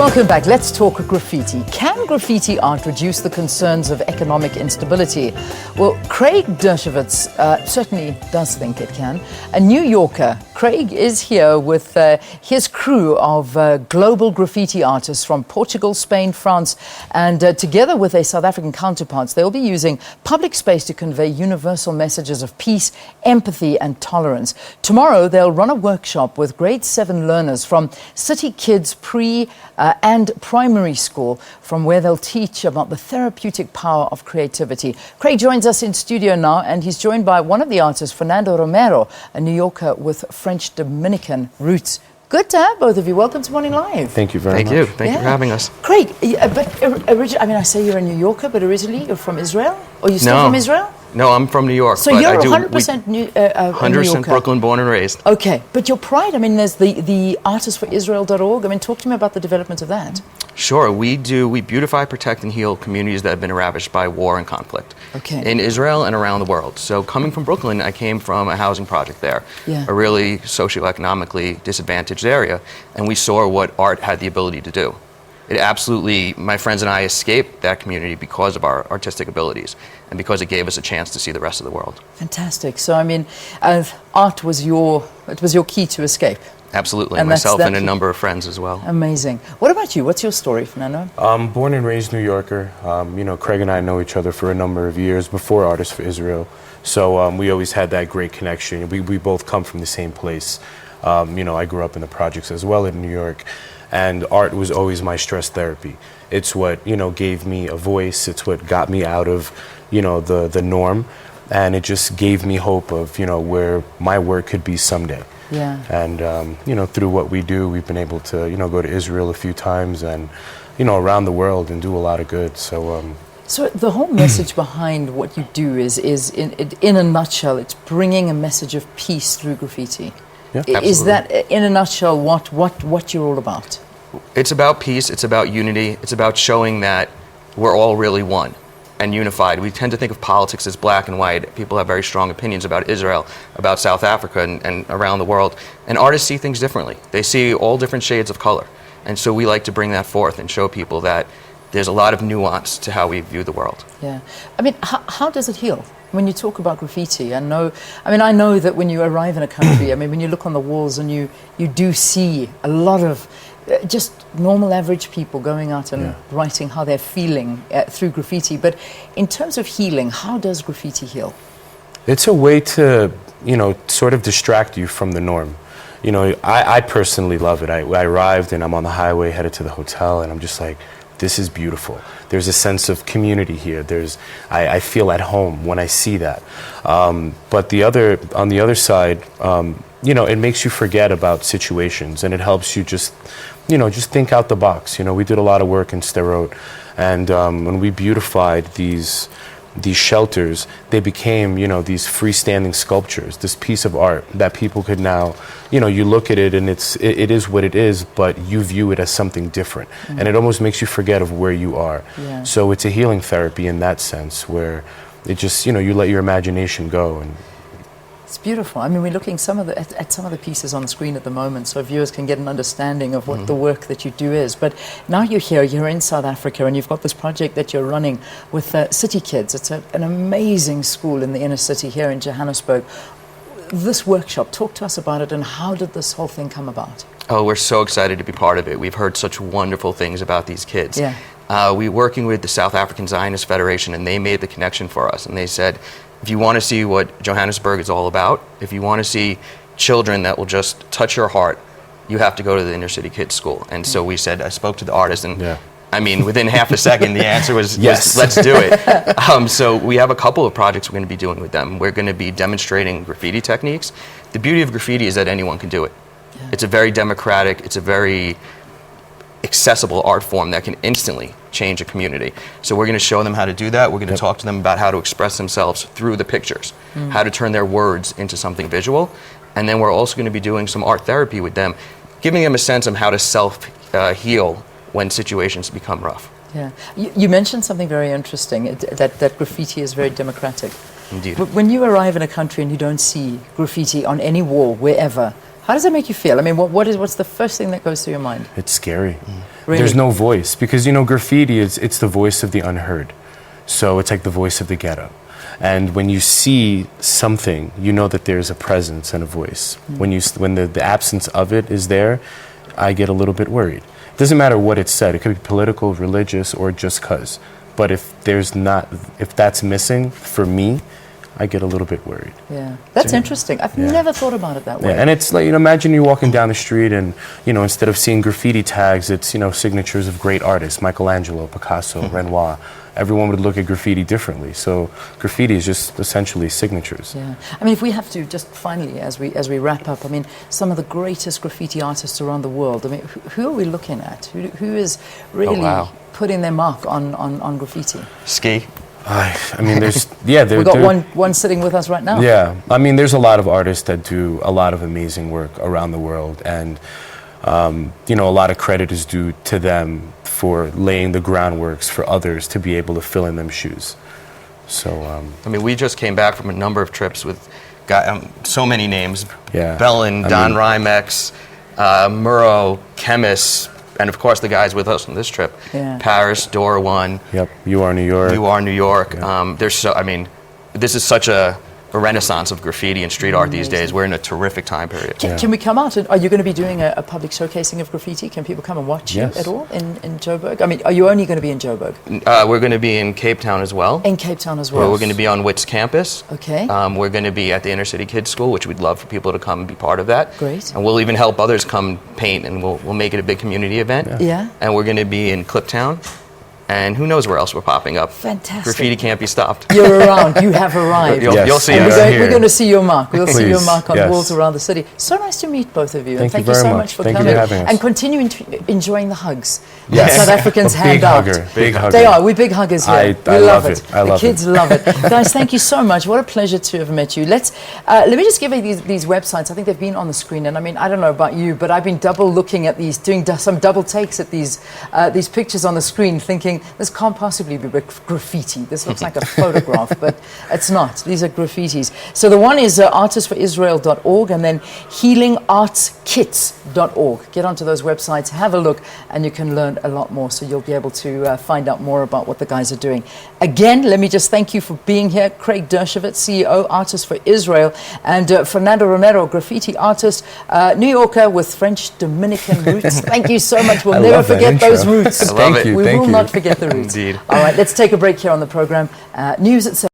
Welcome back. Let's talk graffiti. Can graffiti art reduce the concerns of economic instability? Well, Craigh Dershowitz certainly does think it can. A New Yorker, Craigh is here with his crew of global graffiti artists from Portugal, Spain, France, and together with their South African counterparts, they'll be using public space to convey universal messages of peace, empathy, and tolerance. Tomorrow, they'll run a workshop with grade 7 learners from CityKidz pre- and primary school, from where they'll teach about the therapeutic power of creativity. Craigh joins us in studio now, and he's joined by one of the artists, Fernando Romero, a New Yorker with French-Dominican roots. Good to have both of you. Welcome to Morning Live. Thank you very much. Thank you. Thank you for having us. Craigh, but originally, I mean, I say you're a New Yorker, but originally you're from Israel? Or you still from Israel? No, I'm from New York. So but you're I do, 100% New Yorker? 100% Brooklyn, born and raised. Okay, but your pride, I mean, there's the artistforisrael.org. I mean, talk to me about the development of that. Sure, we beautify, protect, and heal communities that have been ravaged by war and conflict in Israel and around the world. So coming from Brooklyn, I came from a housing project there, a really socioeconomically disadvantaged area, and we saw what art had the ability to do. It absolutely, my friends and I escaped that community because of our artistic abilities and because it gave us a chance to see the rest of the world. Fantastic. So, I mean, art was your key to escape. Absolutely, and myself and a number of friends as well. Amazing. What about you? What's your story, Fernando? Born and raised New Yorker. You know, Craigh and I know each other for a number of years before Artists for Israel. So we always had that great connection. We both come from the same place. You know, I grew up in the projects as well in New York. And art was always my stress therapy. It's what, you know, gave me a voice. It's what got me out of, you know, the norm. And it just gave me hope of, you know, where my work could be someday. Yeah. And, you know, through what we do, we've been able to, you know, go to Israel a few times and, you know, around the world and do a lot of good. So the whole message behind what you do is in a nutshell, it's bringing a message of peace through graffiti. Yeah, is that, in a nutshell, what you're all about? It's about peace, it's about unity, it's about showing that we're all really one and unified. We tend to think of politics as black and white. People have very strong opinions about Israel, about South Africa, and around the world. And artists see things differently. They see all different shades of color. And so we like to bring that forth and show people that there's a lot of nuance to how we view the world. Yeah. I mean, how does it heal? When you talk about graffiti, I know that when you arrive in a country, I mean, when you look on the walls and you do see a lot of just normal average people going out and writing how they're feeling through graffiti. But in terms of healing, how does graffiti heal? It's a way to, you know, sort of distract you from the norm. You know, I personally love it. I arrived and I'm on the highway headed to the hotel and I'm just like, this is beautiful. There's a sense of community here. I feel at home when I see that. But on the other side, you know, it makes you forget about situations and it helps you just think out the box. You know, we did a lot of work in Sderot, and when we beautified these shelters, they became, you know, these freestanding sculptures, this piece of art that people could now, you know, you look at it and it is what it is, but you view it as something different. Mm-hmm. And it almost makes you forget of where you are. Yeah. So it's a healing therapy in that sense, where it just, you know, you let your imagination go. And it's beautiful. I mean, we're looking at some of the pieces on the screen at the moment, so viewers can get an understanding of what the work that you do is. But now you're in South Africa, and you've got this project that you're running with CityKidz. It's an amazing school in the inner city here in Johannesburg. This workshop, talk to us about it, and how did this whole thing come about? Oh, we're so excited to be part of it. We've heard such wonderful things about these kids. Yeah. We're working with the South African Zionist Federation, and they made the connection for us, and they said, if you want to see what Johannesburg is all about, if you want to see children that will just touch your heart, you have to go to the Inner City Kids School. And so we said, I spoke to the artist, and I mean, within half a second, the answer was, yes, let's do it. So we have a couple of projects we're going to be doing with them. We're going to be demonstrating graffiti techniques. The beauty of graffiti is that anyone can do it. Yeah. It's a very democratic, it's a very accessible art form that can instantly change a community. So we're going to show them how to do that. We're going to talk to them about how to express themselves through the pictures, how to turn their words into something visual. And then we're also going to be doing some art therapy with them, giving them a sense of how to self-heal when situations become rough. Yeah. You mentioned something very interesting, that graffiti is very democratic. Indeed. But when you arrive in a country and you don't see graffiti on any wall, wherever, How does that make you feel? I mean, what's the first thing that goes through your mind? It's scary. Really? There's no voice because, you know, graffiti it's the voice of the unheard. So it's like the voice of the ghetto. And when you see something, you know that there's a presence and a voice. When the absence of it is there, I get a little bit worried. It doesn't matter what it's said. It could be political, religious, or just 'cause. But if that's missing for me, I get a little bit worried. Yeah, that's interesting. I've never thought about it that way. Yeah, and it's like, you know, imagine you walking down the street and, you know, instead of seeing graffiti tags, it's, you know, signatures of great artists, Michelangelo, Picasso, Renoir. Everyone would look at graffiti differently. So graffiti is just essentially signatures. Yeah. I mean, if we have to just finally, as we wrap up, I mean, some of the greatest graffiti artists around the world, I mean, who are we looking at? Who is really putting their mark on graffiti? Ski. I mean, there's, we've got one sitting with us right now. Yeah, I mean, there's a lot of artists that do a lot of amazing work around the world, and you know, a lot of credit is due to them for laying the groundworks for others to be able to fill in them shoes. So, I mean, we just came back from a number of trips with so many names. Yeah. Bellin, Don Rimex, Murrow, Chemist, and of course the guys with us on this trip. Yeah. Paris, Dora One. Yep, You Are New York. You Are New York. Yeah. I mean, this is such a renaissance of graffiti and street art these days. We're in a terrific time period. Can we come out? Are you going to be doing a public showcasing of graffiti? Can people come and watch you at all in Joburg? I mean, are you only going to be in Joburg? We're going to be in Cape Town as well. In Cape Town as well. We're going to be on Witt's campus. Okay. We're going to be at the Inner City Kids School, which we'd love for people to come and be part of that. Great. And we'll even help others come paint, and we'll make it a big community event. Yeah. And we're going to be in Cliptown. And who knows where else we're popping up. Fantastic. Graffiti can't be stopped. You're around. You have arrived. You'll see us we're here. going to see your mark. We'll see your Please, mark on yes. walls around the city. So nice to meet both of you. Thank you and thank you very so much much for Thank coming. you for having us. And continue enjoying the hugs. Yes. South Africans A hand big out. hugger, big hugger. They are. We're big huggers here. I we love it. I love the kids love it. Guys, thank you so much. What a pleasure to have met you. Let me just give you these websites. I think they've been on the screen. And I mean, I don't know about you, but I've been double looking at these, doing some double takes at these pictures on the screen, thinking this can't possibly be graffiti. This looks like a photograph, but it's not. These are graffitis. So the one is artistsforisrael.org and then healingartskits.org. Get onto those websites, have a look, and you can learn a lot more. So you'll be able to find out more about what the guys are doing. Again, let me just thank you for being here. Craigh Dershowitz, CEO, Artists for Israel, and Fernando Romero, graffiti artist, New Yorker with French Dominican roots. Thank you so much. We'll never forget those roots. I love it. We will not forget the roots. Indeed. All right, let's take a break here on the program. News at 7.